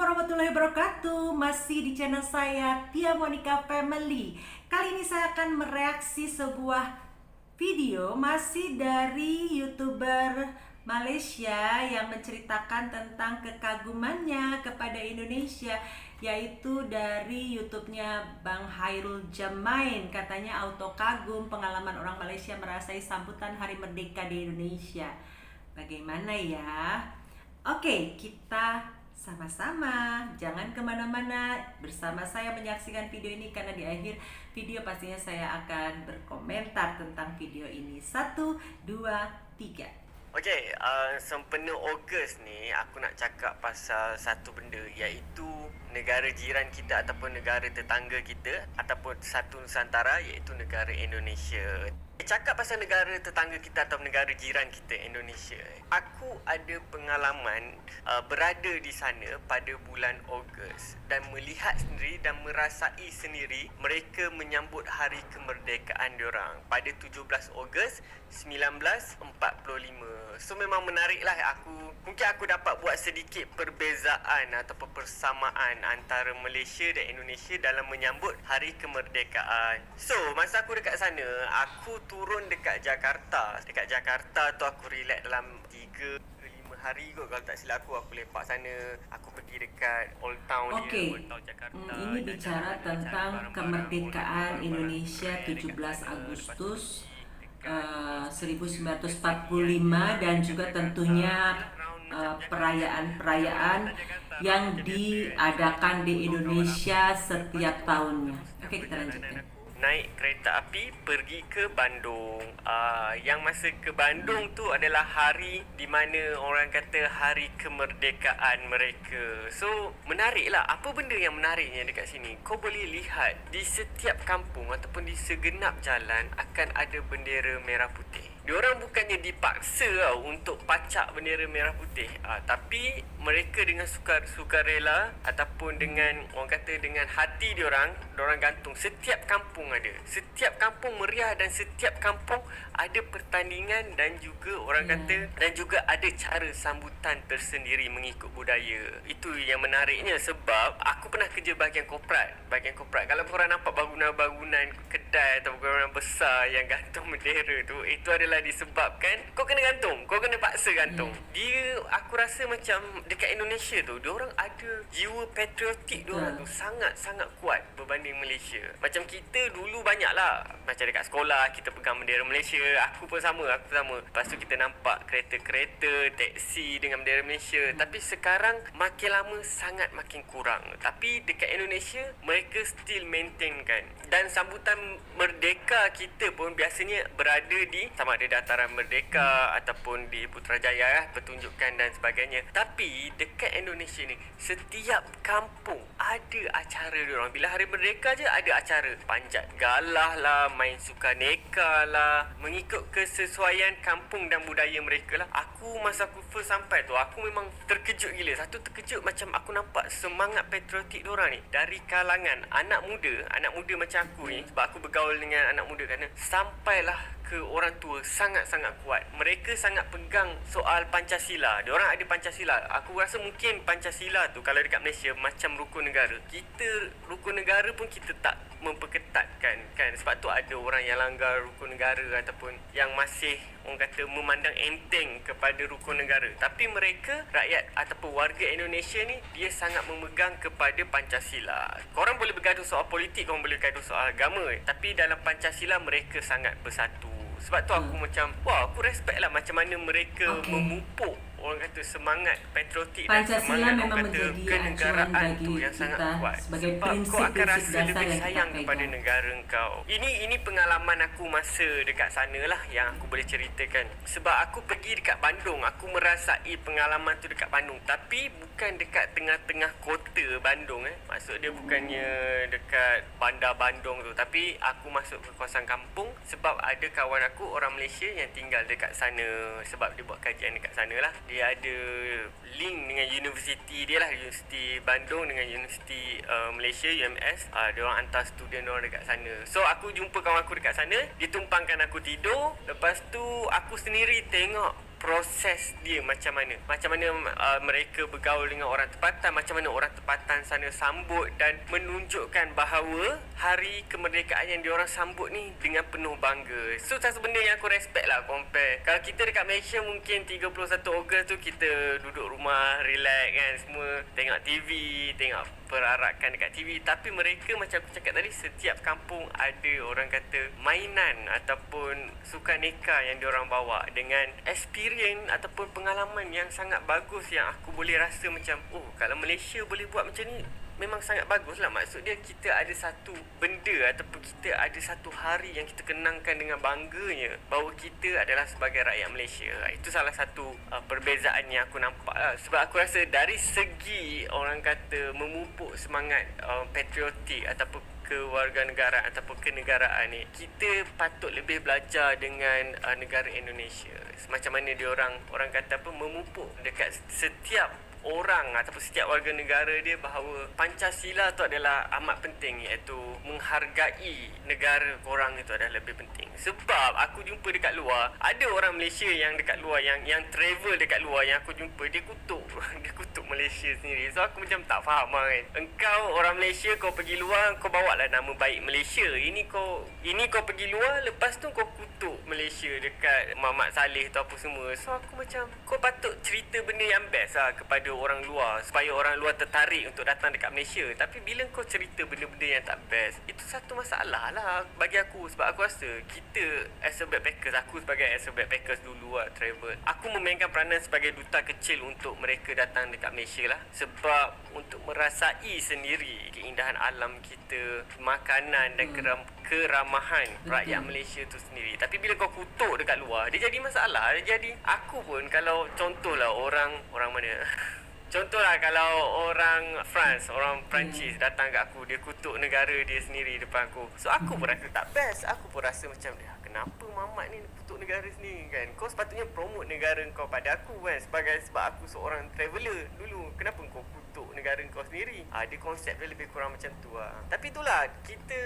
warahmatullahi wabarakatuh. Masih di channel saya Tia Monica Family. Kali ini saya akan mereaksi sebuah video masih dari YouTuber Malaysia yang menceritakan tentang kekagumannya kepada Indonesia, yaitu dari YouTube-nya Bang Hairul Jamain. Katanya auto kagum pengalaman orang Malaysia merasai sambutan Hari Merdeka di Indonesia. Bagaimana ya? Oke, kita sama-sama, jangan kemana-mana, bersama saya menyaksikan video ini, karena di akhir video pastinya saya akan berkomentar tentang video ini. 1, 2, 3. Okey, sempena Ogos ni aku nak cakap pasal satu benda, iaitu negara jiran kita ataupun negara tetangga kita ataupun satu Nusantara, iaitu negara Indonesia. Cakap pasal negara tetangga kita atau negara jiran kita, Indonesia. Aku ada pengalaman berada di sana pada bulan Ogos dan melihat sendiri dan merasai sendiri mereka menyambut hari kemerdekaan diorang pada 17 Ogos 1945. So memang menariklah mungkin aku dapat buat sedikit perbezaan ataupun persamaan antara Malaysia dan Indonesia dalam menyambut hari kemerdekaan. So masa aku dekat sana, aku turun dekat Jakarta. Dekat Jakarta tu aku relax dalam 3 ke 5 hari kot kalau tak silap aku lepak sana. Aku pergi dekat Old Town dia, Old Town Jakarta. Ini bicara tentang kemerdekaan Indonesia 17 Agustus 1945 dan juga tentunya perayaan-perayaan yang diadakan di Indonesia setiap tahunnya. Oke, kita lanjutkan. Naik kereta api pergi ke Bandung. Yang masa ke Bandung tu adalah hari di mana orang kata hari kemerdekaan mereka. So menariklah. Apa benda yang menariknya dekat sini? Kau boleh lihat di setiap kampung ataupun di segenap jalan akan ada bendera merah putih. Diorang bukannya dipaksa untuk pacak bendera merah putih, tapi mereka dengan sukarela ataupun dengan orang kata dengan hati diorang gantung. Setiap kampung ada. Setiap kampung meriah dan setiap kampung ada pertandingan dan juga orang kata dan juga ada cara sambutan tersendiri mengikut budaya. Itu yang menariknya sebab aku pernah kerja bahagian korporat. Kalau korang nampak bangunan-bangunan kedai atau bangunan besar yang gantung bendera tu, itu adalah disebabkan kau kena gantung, kau kena paksa gantung. Dia, aku rasa macam dekat Indonesia tu, diorang ada jiwa patriotik diorang tu sangat-sangat kuat berbanding Malaysia. Macam kita dulu banyak lah, macam dekat sekolah kita pegang bendera Malaysia. Aku pun sama. Lepas tu kita nampak kereta-kereta, teksi dengan bendera Malaysia. Tapi sekarang makin lama sangat makin kurang. Tapi dekat Indonesia mereka still maintainkan. Dan sambutan merdeka kita pun biasanya berada di sama ada Dataran Merdeka ataupun di Putrajaya, pertunjukan dan sebagainya. Tapi dekat Indonesia ni setiap kampung ada acara diorang. Bila hari merdeka je ada acara. Panjat galah lah, main sukaneka lah, mengikut kesesuaian kampung dan budaya mereka lah. Masa aku first sampai tu, aku memang terkejut gila. Satu, terkejut macam aku nampak semangat patriotik diorang ni dari kalangan anak muda macam aku ni. Sebab aku bergaul dengan anak muda kan, sampailah ke orang tua sangat-sangat kuat. Mereka sangat pegang soal Pancasila. Diorang ada Pancasila. Aku rasa mungkin Pancasila tu kalau dekat Malaysia macam rukun negara. Kita rukun negara pun kita tak memperketatkan kan. Sebab tu ada orang yang langgar rukun negara ataupun yang masih orang kata memandang enteng kepada rukun negara. Tapi mereka, rakyat ataupun warga Indonesia ni, dia sangat memegang kepada Pancasila. Korang boleh bergaduh soal politik, korang boleh bergaduh soal agama, tapi dalam Pancasila mereka sangat bersatu. Sebab tu aku macam, aku respect lah macam mana mereka memupuk orang kata semangat patriotik dan semangat orang kata kenegaraan tu yang sangat kuat. Sebab kau akan rasa lebih sayang kepada negara kau. Ini pengalaman aku masa dekat sana lah yang aku boleh ceritakan. Sebab aku pergi dekat Bandung, aku merasai pengalaman tu dekat Bandung. Tapi bukan dekat tengah-tengah kota Bandung. Maksud dia bukannya dekat bandar Bandung tu. Tapi aku masuk ke kawasan kampung sebab ada kawan aku orang Malaysia yang tinggal dekat sana. Sebab dia buat kajian dekat sana lah. Dia ada link dengan universiti dia lah, Universiti Bandung dengan Universiti Malaysia, UMS. Dia orang hantar student dia orang dekat sana. So aku jumpa kawan aku dekat sana, dia tumpangkan aku tidur. Lepas tu aku sendiri tengok proses dia macam mana mereka bergaul dengan orang tempatan, macam mana orang tempatan sana sambut dan menunjukkan bahawa hari kemerdekaan yang diorang sambut ni dengan penuh bangga. So satu benda yang aku respect lah compare. Kalau kita dekat Malaysia mungkin 31 Ogos tu kita duduk rumah relax kan, semua tengok TV, tengok perarakan dekat TV. Tapi mereka macam aku cakap tadi, setiap kampung ada orang kata mainan ataupun sukaneka yang diorang bawa dengan experience ataupun pengalaman yang sangat bagus, yang aku boleh rasa macam kalau Malaysia boleh buat macam ni memang sangat bagus lah. Maksud dia kita ada satu benda ataupun kita ada satu hari yang kita kenangkan dengan bangganya bahawa kita adalah sebagai rakyat Malaysia. Itu salah satu perbezaan yang aku nampak lah. Sebab aku rasa dari segi orang kata memupuk semangat patriotik ataupun kewarganegaraan ataupun kenegaraan ni, kita patut lebih belajar dengan negara Indonesia. Macam mana dia orang kata apa, memupuk dekat setiap orang ataupun setiap warga negara dia bahawa Pancasila tu adalah amat penting, iaitu menghargai negara korang itu adalah lebih penting. Sebab aku jumpa dekat luar, ada orang Malaysia yang dekat luar yang travel dekat luar yang aku jumpa, dia kutuk Malaysia sendiri. So aku macam tak faham kan. Engkau orang Malaysia, kau pergi luar, kau bawa lah nama baik Malaysia. Ini kau pergi luar, lepas tu kau kutuk Malaysia dekat Muhammad Saleh tu apa semua. So aku macam, kau patut cerita benda yang best lah kepada orang luar supaya orang luar tertarik untuk datang dekat Malaysia. Tapi bila kau cerita benda-benda yang tak best, itu satu masalah lah bagi aku. Sebab aku rasa kita as a backpackers, aku sebagai as a backpackers dulu lah travel, aku memainkan peranan sebagai duta kecil untuk mereka datang dekat Malaysia lah. Sebab untuk merasai sendiri keindahan alam kita, makanan dan keramahan rakyat Malaysia tu sendiri. Tapi bila kau kutuk dekat luar, dia jadi masalah. Dia jadi, aku pun kalau contohlah orang mana contohlah kalau orang France, orang Perancis datang kat aku, dia kutuk negara dia sendiri depan aku. So aku pun rasa tak best. Aku pun rasa macam, kenapa Mamat ni kutuk negara sendiri kan? Kau sepatutnya promote negara kau pada aku kan, sebab aku seorang traveller dulu. Kenapa kau kutuk negara kau sendiri? Dia konsep dia lebih kurang macam tu lah. Tapi itulah, kita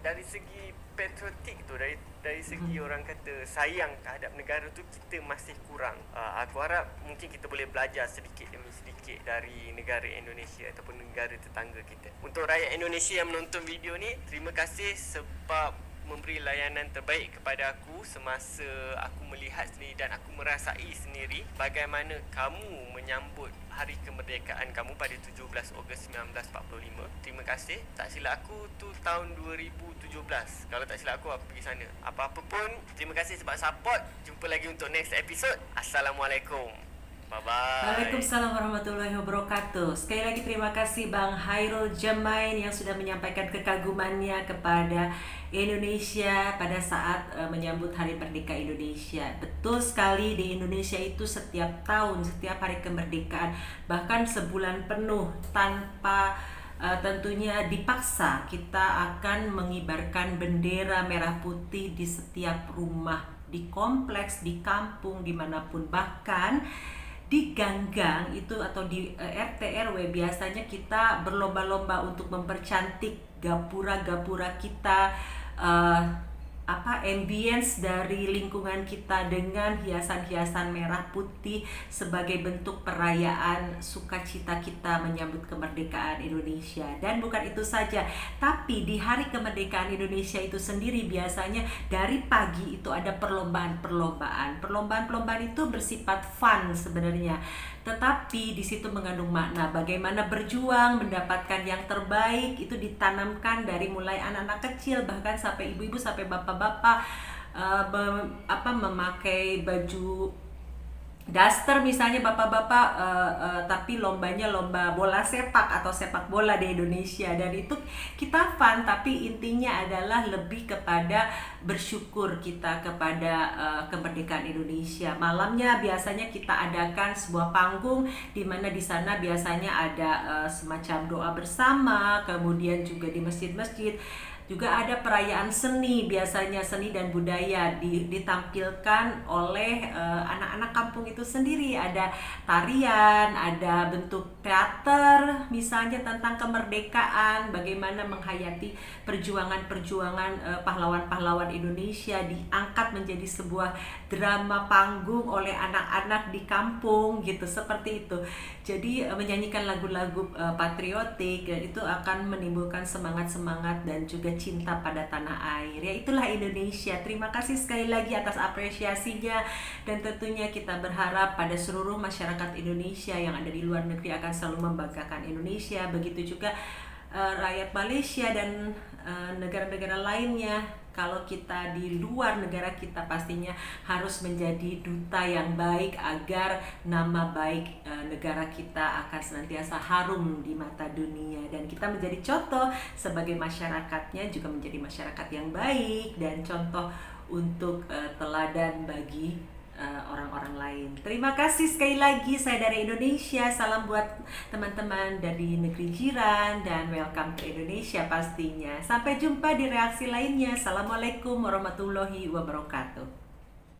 dari segi patriotik tu, dari segi orang kata sayang terhadap negara tu, kita masih kurang. Aku harap mungkin kita boleh belajar sedikit demi sedikit dari negara Indonesia ataupun negara tetangga kita. Untuk rakyat Indonesia yang menonton video ni, terima kasih sebab memberi layanan terbaik kepada aku semasa aku melihat sendiri dan aku merasai sendiri bagaimana kamu menyambut hari kemerdekaan kamu pada 17 Ogos 1945. Terima kasih. Tak silap aku tu tahun 2017. Kalau tak silap aku pergi sana. Apa-apa pun, terima kasih sebab support. Jumpa lagi untuk next episode. Assalamualaikum. Bye-bye. Waalaikumsalam warahmatullahi wabarakatuh. Sekali lagi terima kasih Bang Hairul Jemain yang sudah menyampaikan kekagumannya kepada Indonesia pada saat menyambut Hari Merdeka Indonesia. Betul sekali, di Indonesia itu setiap tahun, setiap hari kemerdekaan, bahkan sebulan penuh tanpa tentunya dipaksa, kita akan mengibarkan bendera merah putih di setiap rumah, di kompleks, di kampung, dimanapun, bahkan di gang-gang itu atau di RT RW biasanya kita berlomba-lomba untuk mempercantik gapura-gapura kita, ambience dari lingkungan kita dengan hiasan-hiasan merah putih sebagai bentuk perayaan sukacita kita menyambut kemerdekaan Indonesia. Dan bukan itu saja, tapi di hari kemerdekaan Indonesia itu sendiri biasanya dari pagi itu ada perlombaan itu bersifat fun sebenarnya, tetapi di situ mengandung makna bagaimana berjuang mendapatkan yang terbaik. Itu ditanamkan dari mulai anak-anak kecil bahkan sampai ibu-ibu sampai bapak-bapak memakai baju daster misalnya bapak-bapak, tapi lombanya lomba bola sepak atau sepak bola di Indonesia. Dan itu kita fun, tapi intinya adalah lebih kepada bersyukur kita kepada kemerdekaan Indonesia. Malamnya biasanya kita adakan sebuah panggung di mana di sana biasanya ada semacam doa bersama, kemudian juga di masjid-masjid Juga ada perayaan seni, biasanya seni dan budaya ditampilkan oleh anak-anak kampung itu sendiri. Ada tarian, ada bentuk teater, misalnya tentang kemerdekaan, bagaimana menghayati perjuangan-perjuangan pahlawan-pahlawan Indonesia diangkat menjadi sebuah drama panggung oleh anak-anak di kampung gitu, seperti itu. Jadi menyanyikan lagu-lagu patriotik, dan itu akan menimbulkan semangat-semangat dan juga cinta pada tanah air. Ya, itulah Indonesia. Terima kasih sekali lagi atas apresiasinya, dan tentunya kita berharap pada seluruh masyarakat Indonesia yang ada di luar negeri akan selalu membanggakan Indonesia. Begitu juga rakyat Malaysia dan negara-negara lainnya. Kalau kita di luar negara kita pastinya harus menjadi duta yang baik agar nama baik negara kita akan senantiasa harum di mata dunia, dan kita menjadi contoh sebagai masyarakatnya juga menjadi masyarakat yang baik dan contoh untuk teladan bagi orang-orang lain. Terima kasih sekali lagi, saya dari Indonesia. Salam buat teman-teman dari negeri jiran dan welcome to Indonesia pastinya. Sampai jumpa di reaksi lainnya. Assalamualaikum warahmatullahi wabarakatuh.